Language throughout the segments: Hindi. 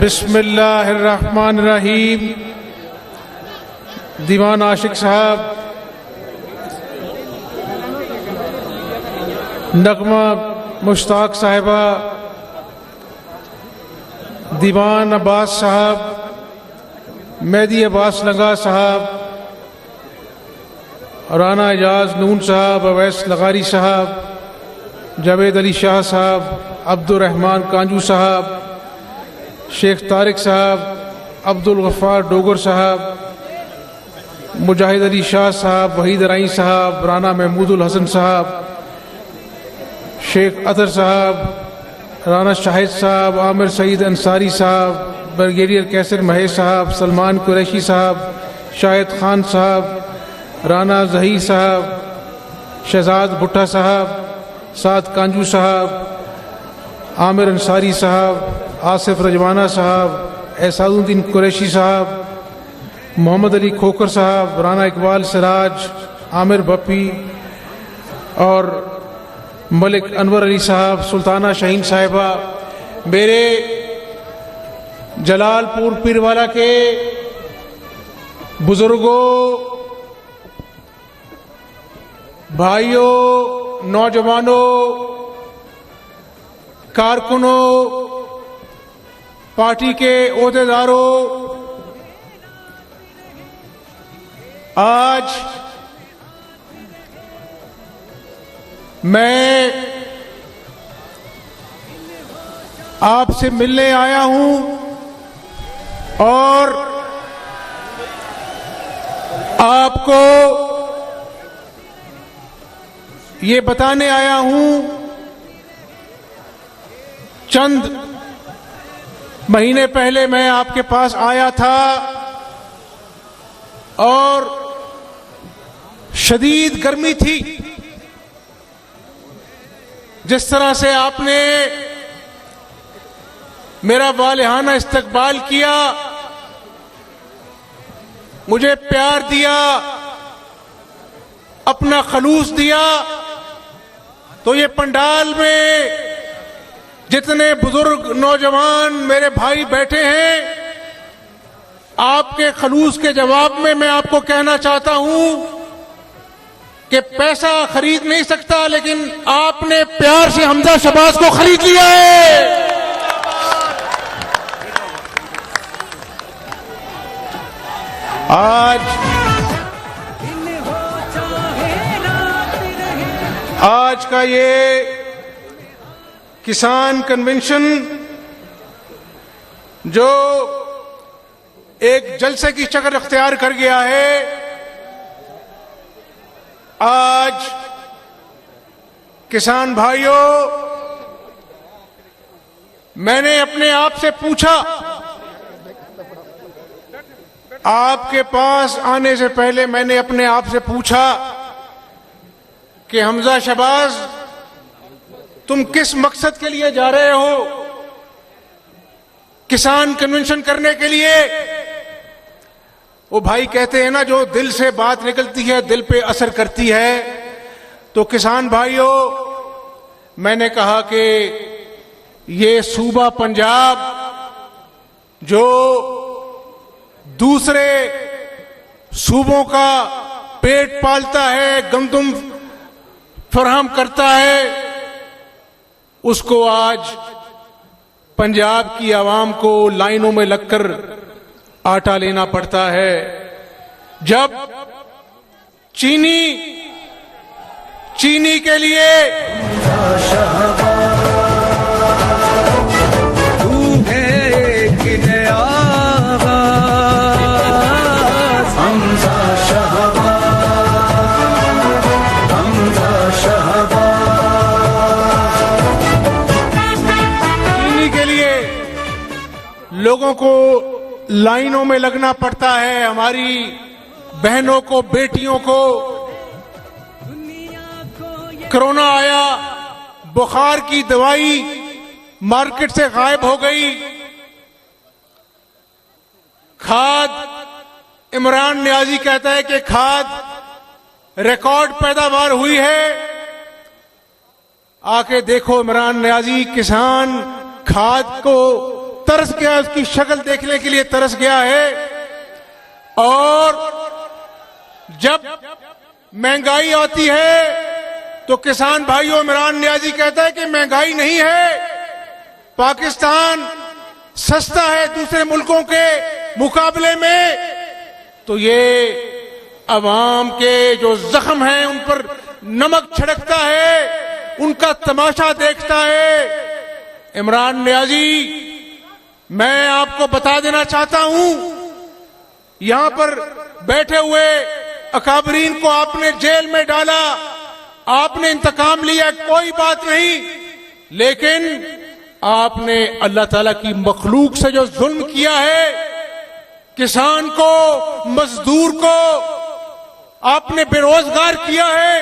बिस्मिल्लाहिर्रहमानिर्रहीम। दीवान आशिक साहब, नगमा मुश्ताक साहिबा, दीवान अब्बास साहब, मेहदी अब्बास लंगा साहब, राना एजाज नून साहब, अवैस लगारी साहब, जावेद अली शाह साहब, अब्दुर्रहमान कांजू साहब, शेख तारिक साहब, अब्दुल गफ्फार डोगर साहब, मुजाहिद अली शाह साहब, वहीद राई साहब, राना महमूदुल हसन साहब, शेख अतर साहब, राना शाहिद साहब, आमिर सईद अंसारी साहब, ब्रिगेडियर कैसर महेश साहब, सलमान कुरैशी साहब, शाहिद खान साहब, राना जहीर साहब, शहजाद भुट्टा साहब, साद कांजू साहब, आमिर अंसारी साहब, आसिफ रजवाना साहब, एहसानुद्दीन कुरैशी साहब, मोहम्मद अली खोकर साहब, राना इकबाल सिराज, आमिर भप्पी और मलिक अनवर अली साहब, सुल्ताना शाहीन साहिबा, मेरे जलालपुर पीरवाला के बुजुर्गों, भाइयों, नौजवानों, कारकुनों, पार्टी के ओहदेदारों, आज मैं आपसे मिलने आया हूं और आपको ये बताने आया हूं, चंद महीने पहले मैं आपके पास आया था और शदीद गर्मी थी। जिस तरह से आपने मेरा वालिहाना इस्तकबाल किया, मुझे प्यार दिया, अपना खलूस दिया, तो ये पंडाल में जितने बुजुर्ग नौजवान मेरे भाई बैठे हैं, आपके खलूस के जवाब में मैं आपको कहना चाहता हूं कि पैसा खरीद नहीं सकता, लेकिन आपने प्यार से हमजा शहबाज को खरीद लिया है। आज का ये किसान कन्वेंशन जो एक जलसे की शक्ल अख्तियार कर गया है, आज किसान भाइयों, मैंने अपने आप से पूछा, आपके पास आने से पहले मैंने अपने आप से पूछा कि हमजा शहबाज, तुम किस मकसद के लिए जा रहे हो? किसान कन्वेंशन करने के लिए? वो भाई कहते हैं ना, जो दिल से बात निकलती है दिल पे असर करती है। तो किसान भाइयों, मैंने कहा कि ये सूबा पंजाब जो दूसरे सूबों का पेट पालता है, गंदम फराहम करता है, उसको आज पंजाब की आवाम को लाइनों में लगकर आटा लेना पड़ता है। जब चीनी के लिए लोगों को लाइनों में लगना पड़ता है, हमारी बहनों को, बेटियों को। कोरोना आया, बुखार की दवाई मार्केट से गायब हो गई। खाद, इमरान नियाजी कहता है कि खाद रिकॉर्ड पैदावार हुई है। आके देखो इमरान नियाजी, किसान खाद को तरस गया, उसकी शक्ल देखने के लिए तरस गया है। और जब महंगाई आती है तो किसान भाइयों, इमरान नियाजी कहता है कि महंगाई नहीं है, पाकिस्तान सस्ता है दूसरे मुल्कों के मुकाबले में। तो ये अवाम के जो जख्म हैं उन पर नमक छिड़कता है, उनका तमाशा देखता है। इमरान नियाजी, मैं आपको बता देना चाहता हूं, यहां पर बैठे हुए अकाबरीन को आपने जेल में डाला, आपने इंतकाम लिया, कोई बात नहीं, लेकिन आपने अल्लाह ताला की मखलूक से जो जुल्म किया है, किसान को, मजदूर को आपने बेरोजगार किया है,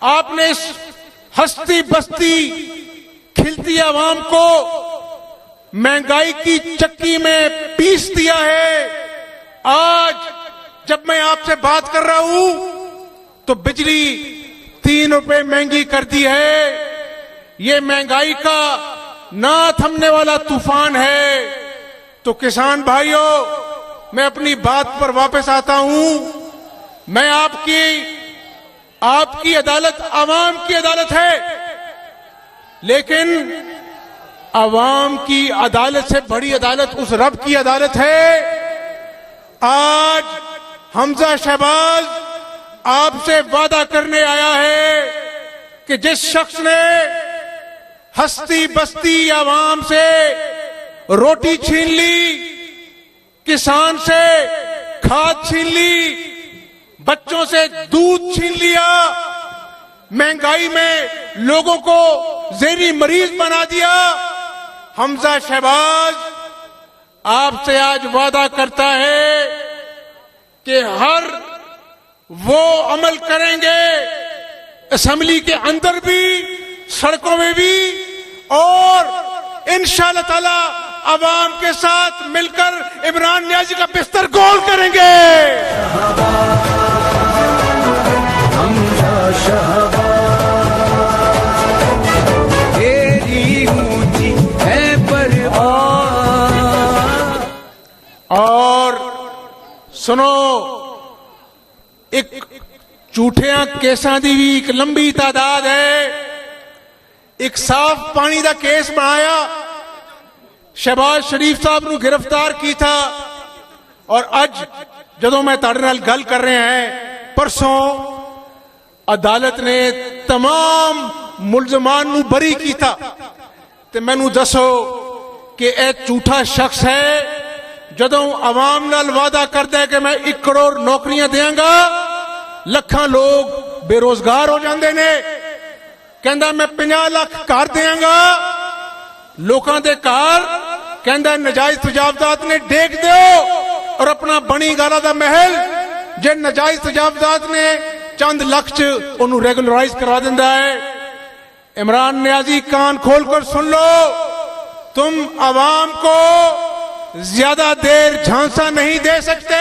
आपने इस हस्ती बस्ती खिलती आवाम को महंगाई की चक्की में पीस दिया है। आज जब मैं आपसे बात कर रहा हूं तो बिजली 3 रुपए महंगी कर दी है। ये महंगाई का ना थमने वाला तूफान है। तो किसान भाइयों, मैं अपनी बात पर वापस आता हूं। मैं आपकी अदालत आवाम की अदालत है, लेकिन आवाम की अदालत से बड़ी अदालत उस रब की अदालत है। आज हमजा शहबाज आपसे वादा करने आया है कि जिस शख्स ने हस्ती बस्ती आवाम से रोटी छीन ली, किसान से खाद छीन ली, बच्चों से दूध छीन लिया, महंगाई में लोगों को ज़हनी मरीज बना दिया, हमजा शहबाज आपसे आज वादा करता है कि हर वो अमल करेंगे असेंबली के अंदर भी, सड़कों में भी, और इंशाअल्लाह ताला अवाम के साथ मिलकर इमरान नियाजी का बिस्तर गोल करेंगे। और सुनो, एक झूठियां केसां दी भी एक लंबी तादाद है। एक साफ पानी का केस बनाया, शहबाज शरीफ साहब ਨੂੰ गिरफ्तार की था। और अज जदों मैं तुहाडे नाल गल कर रहे हैं, परसों अदालत ने तमाम मुलजमान ਨੂੰ बरी किया। ते मैनू दसो कि यह झूठा शख्स है जदों आवाम नाल वादा करता है कि मैं 1 करोड़ नौकरियां देंगा, लखां लोग बेरोजगार हो जाते ने। कहता मैं 50 लाख घर देंगा, लोगों के घर कहता नजायज तजावजात ने डेग दो और अपना बनी गाला दा महल जे नजायज तजावजात ने चंद लाख च उन्होंने रेगुलराइज करा दिंदा है। इमरान नियाजी, कान खोलकर सुन लो, तुम आवाम को ज्यादा देर झांसा नहीं दे सकते।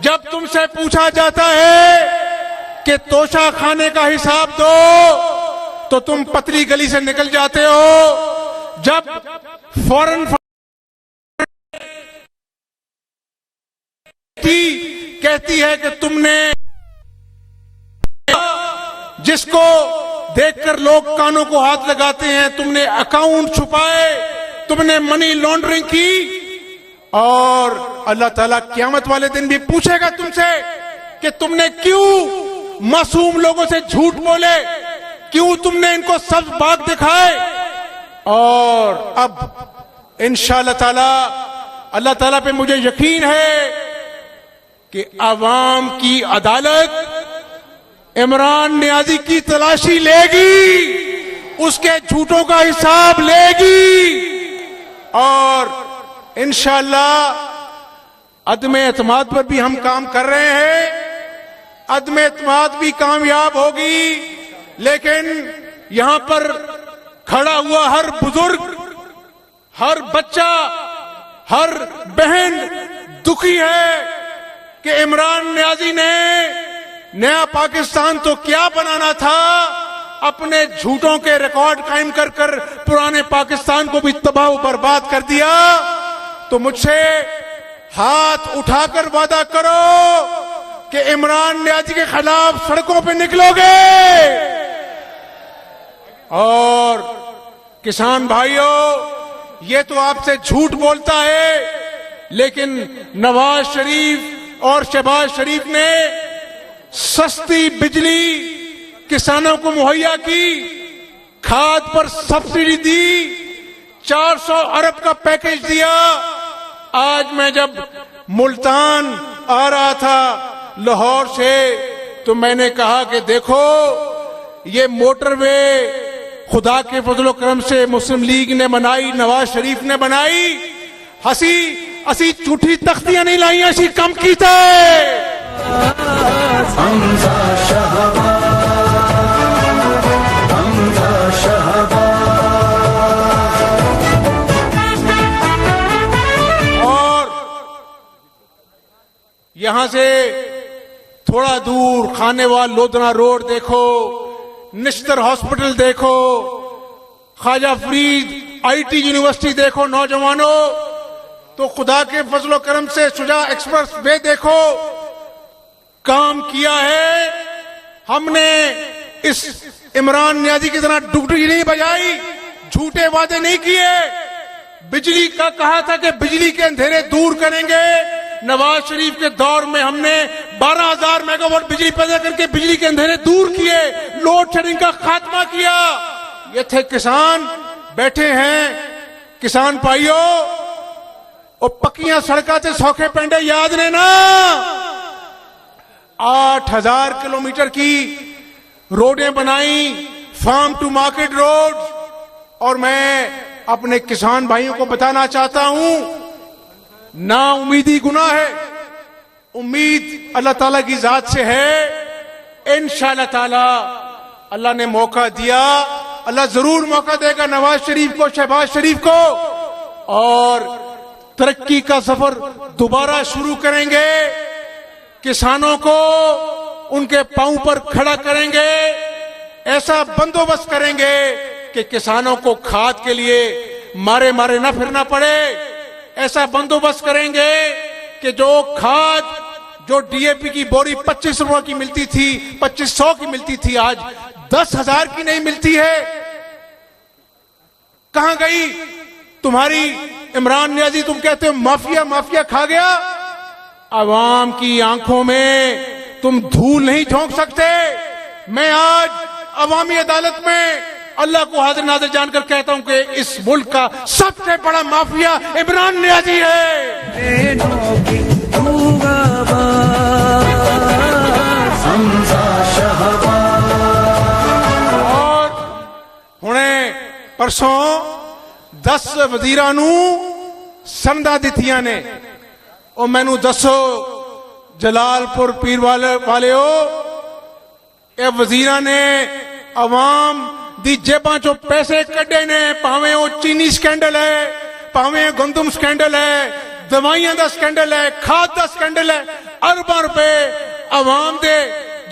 जब तुमसे पूछा जाता है कि तोशा खाने का हिसाब दो तो तुम पतली गली से निकल जाते हो। जब फौरन कहती है कि तुमने, जिसको देखकर लोग कानों को हाथ लगाते हैं, तुमने अकाउंट छुपाए, तुमने मनी लॉन्ड्रिंग की, और अल्लाह ताला क़यामत वाले दिन भी पूछेगा तुमसे कि तुमने क्यों मासूम लोगों से झूठ बोले, क्यों तुमने इनको सब्ज बाग दिखाए। और अब इंशाअल्लाह ताला, अल्लाह ताला पे मुझे यकीन है कि आवाम की अदालत इमरान नियाजी की तलाशी लेगी, उसके झूठों का हिसाब लेगी, और इंशाअल्लाह अदम एतमाद पर भी हम काम कर रहे हैं। अदम एतमाद भी कामयाब होगी, लेकिन यहां पर खड़ा हुआ हर बुजुर्ग, हर बच्चा, हर बहन दुखी है कि इमरान नियाजी ने नया पाकिस्तान तो क्या बनाना था, अपने झूठों के रिकॉर्ड कायम कर कर पुराने पाकिस्तान को भी तबाह बर्बाद कर दिया, तो मुझसे हाथ उठाकर वादा करो कि इमरान नियाजी के खिलाफ सड़कों पे निकलोगे। और किसान भाइयों, ये तो आपसे झूठ बोलता है, लेकिन नवाज शरीफ और शहबाज शरीफ ने सस्ती बिजली किसानों को मुहैया की, खाद पर सब्सिडी दी, 400 अरब का पैकेज दिया। आज मैं जब मुल्तान आ रहा था लाहौर से, तो मैंने कहा कि देखो ये मोटरवे खुदा के फजलो करम से मुस्लिम लीग ने बनाई, नवाज शरीफ ने बनाई, असी झूठी तख्तियां नहीं लाई, असी कम कीता है। और यहां से थोड़ा दूर खानेवाल लोधना रोड देखो, निश्तर हॉस्पिटल देखो, ख्वाजा फरीद आईटी यूनिवर्सिटी देखो नौजवानों, तो खुदा के फजलो करम से शुजा एक्सप्रेस वे देखो, काम किया है हमने। इस इमरान नियाजी की तरह डुगडुगी नहीं बजाई, झूठे वादे नहीं किए। बिजली का कहा था कि बिजली के अंधेरे दूर करेंगे। नवाज शरीफ के दौर में हमने 12,000 मेगावाट बिजली पैदा करके बिजली के अंधेरे दूर किए, लोड शेडिंग का खात्मा किया। ये थे किसान बैठे हैं। किसान भाइयों, और पक्कियां सड़का से सौखे पेंडे याद ने ना, 8,000 किलोमीटर की रोडें बनाई, फार्म टू मार्केट रोड। और मैं अपने किसान भाइयों को बताना चाहता हूं, ना उम्मीदी गुनाह है, उम्मीद अल्लाह ताला की जात से है। इंशाअल्लाह ताला अल्लाह ने मौका दिया, अल्लाह जरूर मौका देगा नवाज शरीफ को, शहबाज शरीफ को, और तरक्की का सफर दोबारा शुरू करेंगे। किसानों को उनके पांव पर खड़ा करेंगे, ऐसा बंदोबस्त करेंगे कि किसानों को खाद के लिए मारे मारे ना फिरना पड़े। ऐसा बंदोबस्त करेंगे कि जो खाद, जो डीएपी की बोरी 25 रुपए की मिलती थी, 2500 की मिलती थी, आज 10,000 की नहीं मिलती है। कहां गई तुम्हारी इमरान नियाजी? तुम कहते हो माफिया माफिया खा गया। आवाम की आंखों में तुम धूल नहीं झोंक सकते। मैं आज अवामी अदालत में अल्लाह को हाजिर नाज़िर जानकर कहता हूं कि इस मुल्क का सबसे बड़ा माफिया इमरान नियाजी है। और हुणे परसों 10 वजीरां नू संदा दित्तियां ने। और मैनू दसो जलालपुर पीर वाले हो, ये वजीरां ने अवाम दी जेबां चो पैसे कड्डे ने, भावें वो चीनी स्कैंडल है, भावें गंदम स्कैंडल है, दवाइयां दा स्कैंडल है, खाद दा स्कैंडल है। अरबां रुपए अवाम दे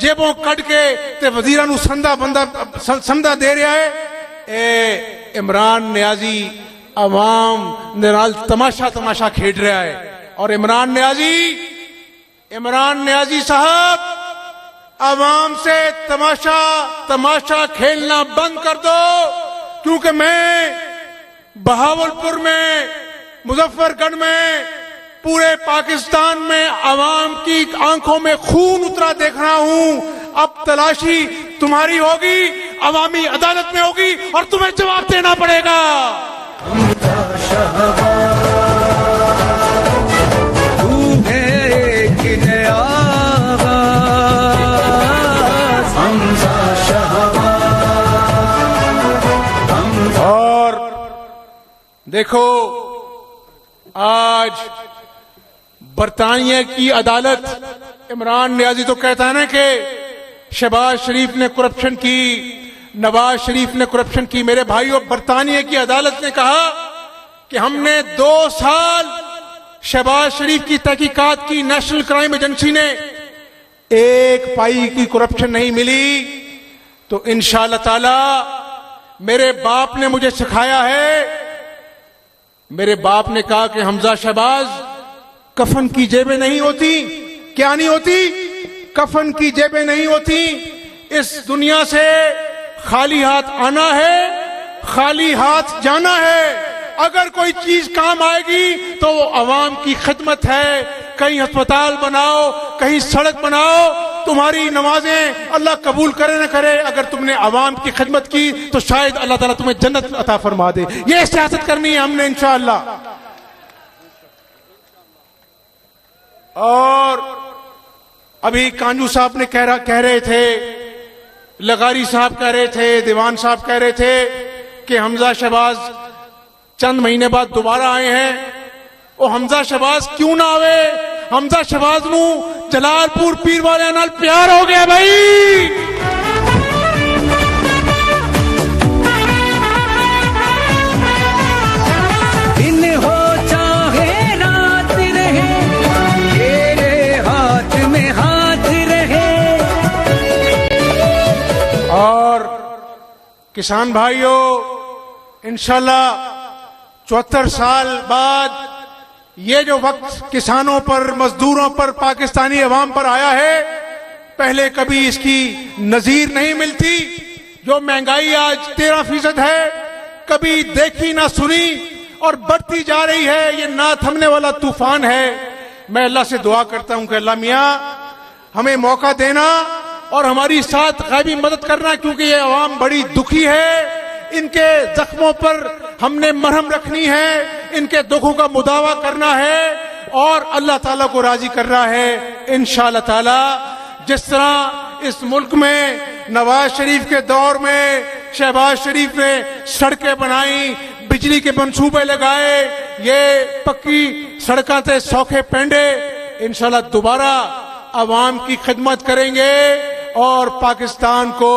जेबों कट के ते वजीरां नू संदा दे रहा है। ए इमरान नियाजी अवाम दे नाल तमाशा खेड रहा है। और इमरान नियाजी साहब, अवाम से तमाशा खेलना बंद कर दो, क्योंकि मैं बहावलपुर में, मुजफ्फरगढ़ में, पूरे पाकिस्तान में अवाम की आंखों में खून उतरा देख रहा हूं। अब तलाशी तुम्हारी होगी, अवामी अदालत में होगी, और तुम्हें जवाब देना पड़ेगा। और देखो, आज बरतानिया की अदालत, इमरान नियाजी तो कहता है ना कि शहबाज शरीफ ने करप्शन की, नवाज शरीफ ने करप्शन की। मेरे भाइयों, बरतानिया की अदालत ने कहा कि हमने 2 साल शहबाज शरीफ की तहकीकात की, नेशनल क्राइम एजेंसी ने, 1 पाई की करप्शन नहीं मिली। तो इंशाअल्लाह ताला मेरे बाप ने मुझे सिखाया है, मेरे बाप ने कहा कि हमजा शहबाज, कफन की जेबें नहीं होती। क्या नहीं होती? कफन की जेबें नहीं होती। इस दुनिया से खाली हाथ आना है, खाली हाथ जाना है। अगर कोई चीज काम आएगी तो वो अवाम की खिदमत है। कहीं अस्पताल बनाओ, कहीं सड़क बनाओ, तुम्हारी नमाजें अल्लाह कबूल करे न करे, अगर तुमने अवाम की खिदमत की तो शायद अल्लाह ताला तुम्हें जन्नत अता फरमा दे। ये सियासत करनी है हमने इंशाअल्लाह। और अभी कांजू साहब ने कह रहे थे, लगारी साहब कह रहे थे, दीवान साहब कह रहे थे कि हमजा शहबाज चंद महीने बाद दोबारा आए हैं। वो हमजा शहबाज क्यों ना आवे? हमजा शहबाज नू जलालपुर पीर वाले नाल प्यार हो गया भाई। दिन हो चाहे रात रहे, तेरे हाथ में हाथ रहे। और किसान भाइयों, इंशाल्लाह 74 साल बाद ये जो वक्त किसानों पर, मजदूरों पर, पाकिस्तानी अवाम पर आया है, पहले कभी इसकी नजीर नहीं मिलती। जो महंगाई आज 13% है, कभी देखी ना सुनी और बढ़ती जा रही है। ये ना थमने वाला तूफान है। मैं अल्लाह से दुआ करता हूं कि अल्लाह मियां हमें मौका देना और हमारी साथ गैबी मदद करना, क्योंकि ये अवाम बड़ी दुखी है। इनके जख्मों पर हमने मरहम रखनी है, इनके दुखों का मुदावा करना है और अल्लाह ताला को राजी करना है इंशाअल्लाह ताला। जिस तरह इस मुल्क में नवाज शरीफ के दौर में शहबाज शरीफ ने सड़कें बनाई, बिजली के मंसूबे लगाए, ये पक्की सड़कों से सौखे पेंडे, इंशाअल्लाह दोबारा अवाम की खिदमत करेंगे और पाकिस्तान को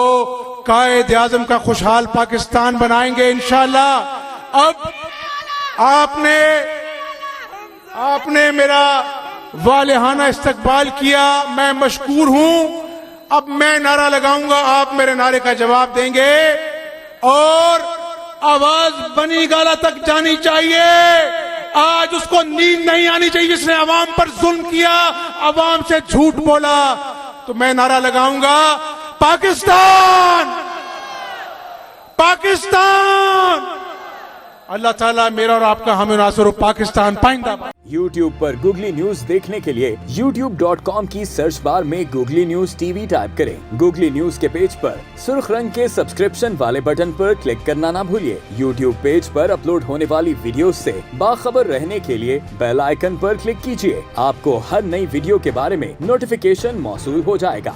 कायद आजम का खुशहाल पाकिस्तान बनाएंगे इंशाअल्लाह। अब आपने मेरा वालिहाना इस्तकबाल किया, मैं मशकूर हूं। अब मैं नारा लगाऊंगा, आप मेरे नारे का जवाब देंगे और आवाज बनी गाला तक जानी चाहिए। आज उसको नींद नहीं आनी चाहिए जिसने अवाम पर जुल्म किया, अवाम से झूठ बोला। तो मैं नारा लगाऊंगा, पाकिस्तान, पाकिस्तान। अल्लाह ताला मेरा और आपका हमें नासर हो। पाकिस्तान पाइंदा। YouTube पर गूगली न्यूज देखने के लिए youtube.com की सर्च बार में गूगली न्यूज टीवी टाइप करें। गूगली न्यूज के पेज पर सुर्ख रंग के सब्सक्रिप्शन वाले बटन पर क्लिक करना ना भूलिए। YouTube पेज पर अपलोड होने वाली वीडियो से बाखबर रहने के लिए बेल आइकन पर क्लिक कीजिए। आपको हर नई वीडियो के बारे में नोटिफिकेशन मौसूल हो जाएगा।